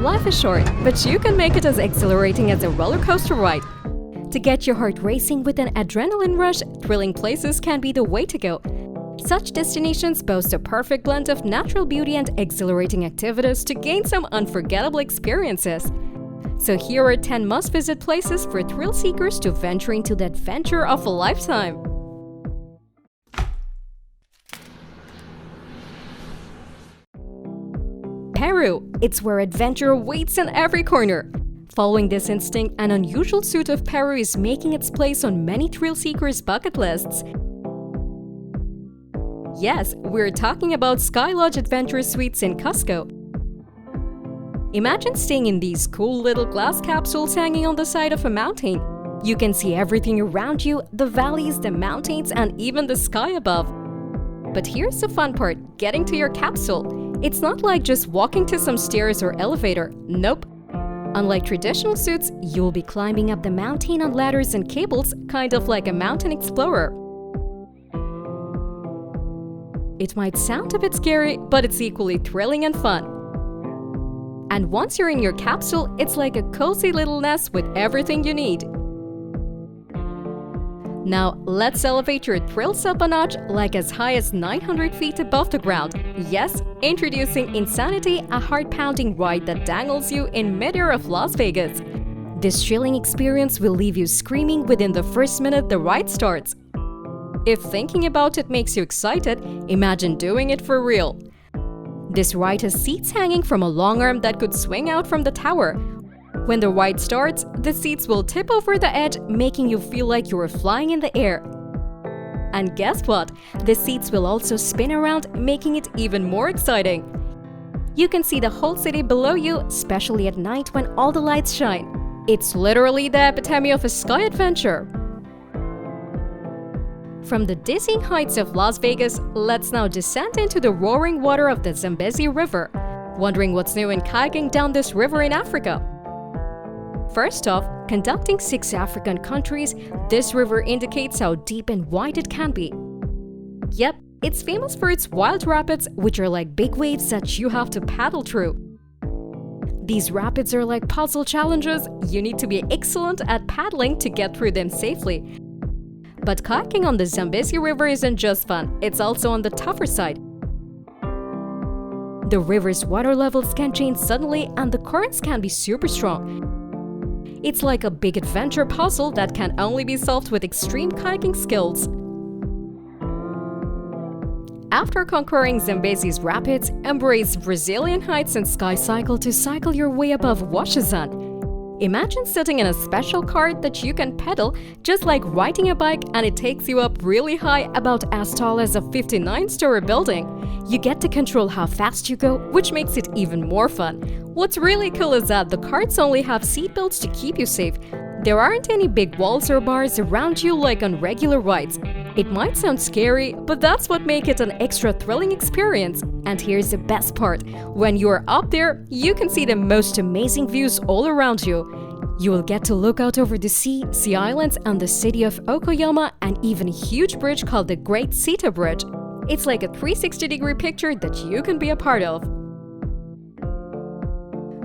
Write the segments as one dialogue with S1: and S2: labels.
S1: Life is short, but you can make it as exhilarating as a roller coaster ride. To get your heart racing with an adrenaline rush, thrilling places can be the way to go. Such destinations boast a perfect blend of natural beauty and exhilarating activities to gain some unforgettable experiences. So here are 10 must-visit places for thrill seekers to venture into the adventure of a lifetime. Peru. It's where adventure waits in every corner. Following this instinct, an unusual suit of Peru is making its place on many thrill seekers' bucket lists. Yes, we're talking about Sky Lodge Adventure Suites in Cusco. Imagine staying in these cool little glass capsules hanging on the side of a mountain. You can see everything around you, the valleys, the mountains, and even the sky above. But here's the fun part, getting to your capsule. It's not like just walking to some stairs or elevator. Nope. Unlike traditional suits, you'll be climbing up the mountain on ladders and cables, kind of like a mountain explorer. It might sound a bit scary, but it's equally thrilling and fun. And once you're in your capsule, it's like a cozy little nest with everything you need. Now, let's elevate your thrills up a notch, like as high as 900 feet above the ground. Yes, introducing Insanity, a heart-pounding ride that dangles you in midair of Las Vegas. This thrilling experience will leave you screaming within the first minute the ride starts. If thinking about it makes you excited, imagine doing it for real. This ride has seats hanging from a long arm that could swing out from the tower. When the ride starts, the seats will tip over the edge, making you feel like you are flying in the air. And guess what? The seats will also spin around, making it even more exciting. You can see the whole city below you, especially at night when all the lights shine. It's literally the epitome of a sky adventure. From the dizzying heights of Las Vegas, let's now descend into the roaring water of the Zambezi River. Wondering what's new in kayaking down this river in Africa? First off, conducting 6 African countries, this river indicates how deep and wide it can be. Yep, it's famous for its wild rapids, which are like big waves that you have to paddle through. These rapids are like puzzle challenges. You need to be excellent at paddling to get through them safely. But kayaking on the Zambezi River isn't just fun, it's also on the tougher side. The river's water levels can change suddenly and the currents can be super strong. It's like a big adventure puzzle that can only be solved with extreme kayaking skills. After conquering Zambezi's rapids, embrace Brazilian heights and sky cycle to cycle your way above Washazan. Imagine sitting in a special cart that you can pedal, just like riding a bike, and it takes you up really high, about as tall as a 59-story building. You get to control how fast you go, which makes it even more fun. What's really cool is that the carts only have seat belts to keep you safe. There aren't any big walls or bars around you like on regular rides. It might sound scary, but that's what makes it an extra thrilling experience. And here's the best part. When you're up there, you can see the most amazing views all around you. You will get to look out over the sea islands, and the city of Okoyama, and even a huge bridge called the Great Sita Bridge. It's like a 360-degree picture that you can be a part of.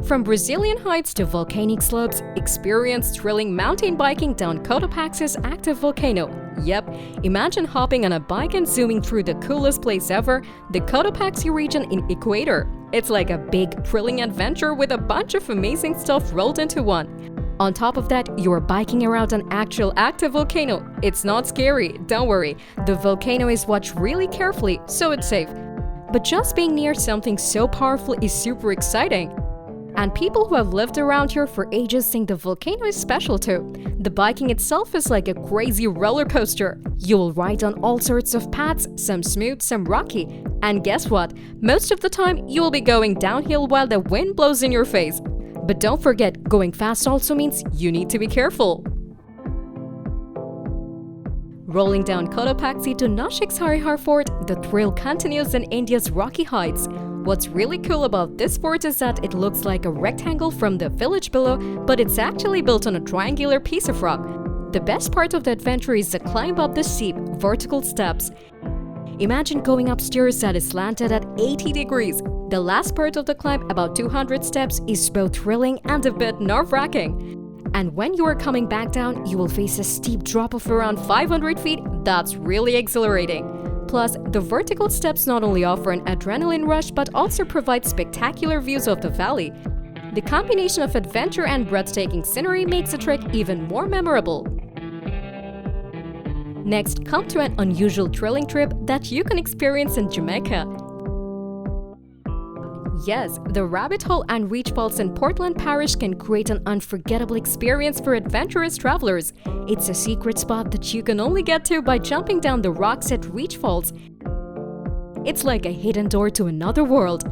S1: From Brazilian heights to volcanic slopes, experience thrilling mountain biking down Cotopaxi's active volcano. Yep, imagine hopping on a bike and zooming through the coolest place ever, the Cotopaxi region in Ecuador. It's like a big, thrilling adventure with a bunch of amazing stuff rolled into one. On top of that, you're biking around an actual active volcano. It's not scary, don't worry. The volcano is watched really carefully, so it's safe. But just being near something so powerful is super exciting. And people who have lived around here for ages think the volcano is special too. The biking itself is like a crazy roller coaster. You'll ride on all sorts of paths, some smooth, some rocky. And guess what? Most of the time, you'll be going downhill while the wind blows in your face. But don't forget, going fast also means you need to be careful. Rolling down Cotopaxi to Nashik's Harihar Fort, the thrill continues in India's rocky heights. What's really cool about this fort is that it looks like a rectangle from the village below, but it's actually built on a triangular piece of rock. The best part of the adventure is the climb up the steep, vertical steps. Imagine going upstairs that is slanted at 80 degrees. The last part of the climb, about 200 steps, is both thrilling and a bit nerve-wracking. And when you are coming back down, you will face a steep drop of around 500 feet. That's really exhilarating. Plus, the vertical steps not only offer an adrenaline rush but also provide spectacular views of the valley. The combination of adventure and breathtaking scenery makes the trek even more memorable. Next, come to an unusual thrilling trip that you can experience in Jamaica. Yes, the rabbit hole and reach falls in Portland Parish can create an unforgettable experience for adventurous travelers. It's a secret spot that you can only get to by jumping down the rocks at Reach Falls. It's like a hidden door to another world.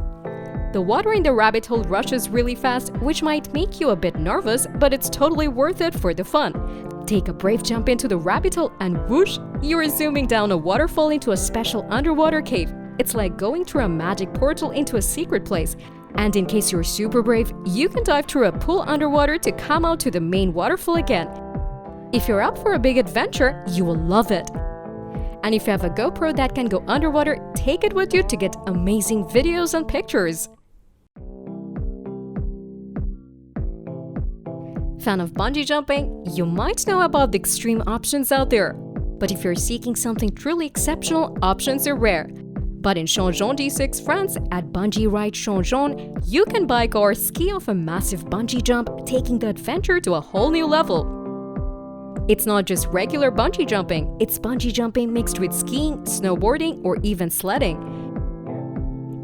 S1: The water in the rabbit hole rushes really fast, which might make you a bit nervous, but it's totally worth it for the fun. Take a brave jump into the rabbit hole and whoosh, you're zooming down a waterfall into a special underwater cave. It's like going through a magic portal into a secret place. And in case you're super brave, you can dive through a pool underwater to come out to the main waterfall again. If you're up for a big adventure, you will love it. And if you have a GoPro that can go underwater, take it with you to get amazing videos and pictures. Fan of bungee jumping? You might know about the extreme options out there. But if you're seeking something truly exceptional, options are rare. But in Changeon D6, France, at Bungee Ride Changeon, you can bike or ski off a massive bungee jump, taking the adventure to a whole new level. It's not just regular bungee jumping, it's bungee jumping mixed with skiing, snowboarding, or even sledding.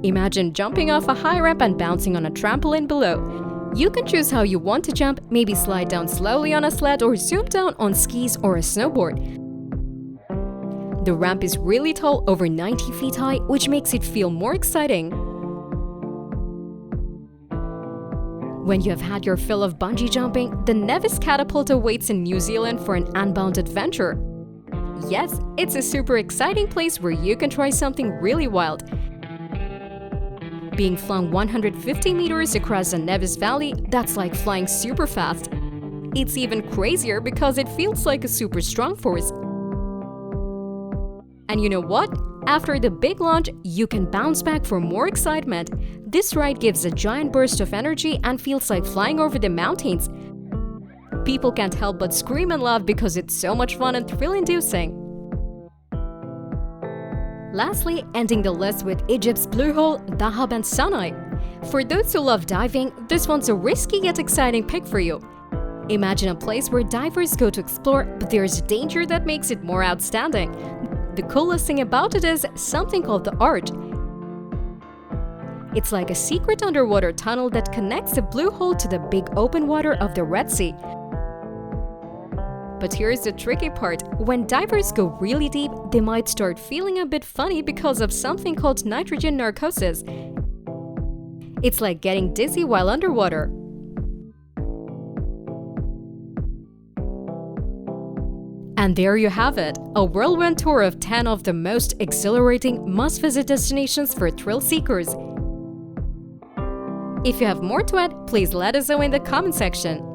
S1: Imagine jumping off a high ramp and bouncing on a trampoline below. You can choose how you want to jump, maybe slide down slowly on a sled or zoom down on skis or a snowboard. The ramp is really tall, over 90 feet high, which makes it feel more exciting. When you have had your fill of bungee jumping, the Nevis Catapult awaits in New Zealand for an unbound adventure. Yes, it's a super exciting place where you can try something really wild. Being flung 150 meters across the Nevis Valley, that's like flying super fast. It's even crazier because it feels like a super strong force. And you know what? After the big launch, you can bounce back for more excitement. This ride gives a giant burst of energy and feels like flying over the mountains. People can't help but scream and laugh because it's so much fun and thrill-inducing. Lastly, ending the list with Egypt's Blue Hole, Dahab and Sinai. For those who love diving, this one's a risky yet exciting pick for you. Imagine a place where divers go to explore, but there's a danger that makes it more outstanding. The coolest thing about it is something called the Arch. It's like a secret underwater tunnel that connects the Blue Hole to the big open water of the Red Sea. But here's the tricky part. When divers go really deep, they might start feeling a bit funny because of something called nitrogen narcosis. It's like getting dizzy while underwater. And there you have it, a whirlwind tour of 10 of the most exhilarating, must-visit destinations for thrill seekers. If you have more to add, please let us know in the comment section.